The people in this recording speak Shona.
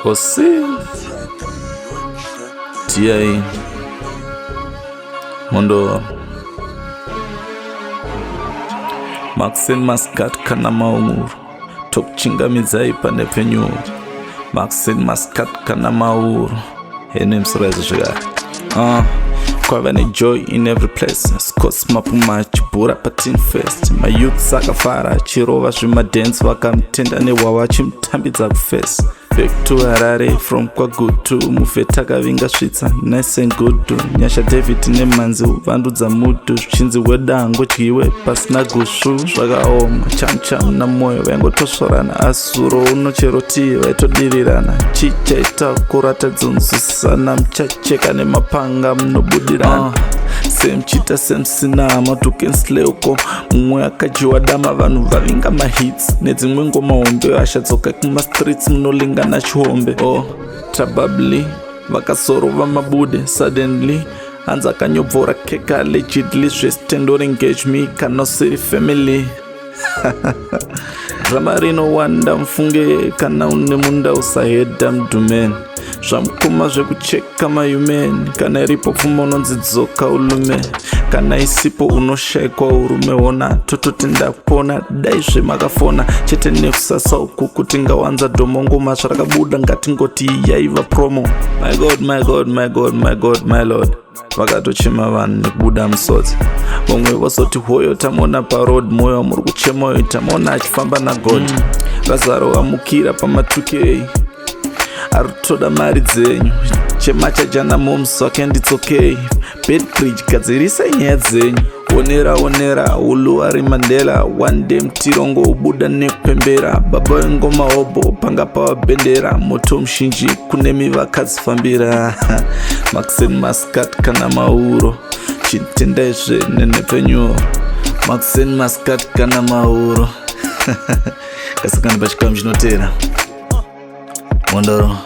Octie, ndiani, mhondoro, masinhi masikati kana maumuro, tokuchingamidzai paNhepfenyuro, masinhi masikati kana mauro. Hene msuraizvo zvekare. Kwava nejoy in every place, scots mapuma achibhura pateen fest, mayouths akafara achirova zvimadance, vakamutenda nehwava achimutambidza kufesi. Back to Harare from kwagutu, mufeti akavinga svitsa nice and good. Nyasha David nemanzi uvandudza mudu, zvichinzi weda hangodyiwe pasina gusvu. Zvakaoma chamcham namwoyo vaingotosvorana, asuro unocheroti vaitodirirana. Chichaita kuratadzonzwisana, muchacheka nemapanga munobudirana. Semchita semsina matukensleuko, mumwe akadyiwa dama vanhu vavinga mahits, nedzimwe ngoma hombe ashadzoka kumastreets munolingana chihombe. Probably vakasorova mabude suddenly, hanzi akanyobvora keka allegedly, zvestendo engage me kana siri family. Drama rinowanda mufunge kana une munda usahedha mudhumeni, zvamukoma zvekucheka mahuman, kana iripo pfuma unonzidzoka ulume, kana isipo unoshayikwa urume. Hona tototi ndapona dai zvemakafona, chete nekusasa uku kuti ngawanza dhomongoma zvarakabuda ngatingoti yaiva promo. My god, my god, my god, my god, my lord, vakatochema vanhu nekubuda musodzi. Vamwe vasoti hoyo tamona parod, moyo muri kuchema hoyo tamona achifamba nagod. Razaro amukira pama2k, aritoda mari dzenyu, chema chajana moms wake it's okay. Bedbridge gadzirisai nyaya dzenyu, onera onera ulu ari Mandela. One day mtirongo ubuda nekupembera, baba wengoma hobo panga pawa bendera. Moto mshinji kunemi vakadzifambira. Masinhi masikati kana mauro, chitendaizve neNhepfenyuro, masinhi masikati kana mauro. Kasakani pachikamu chinotera mhondoro.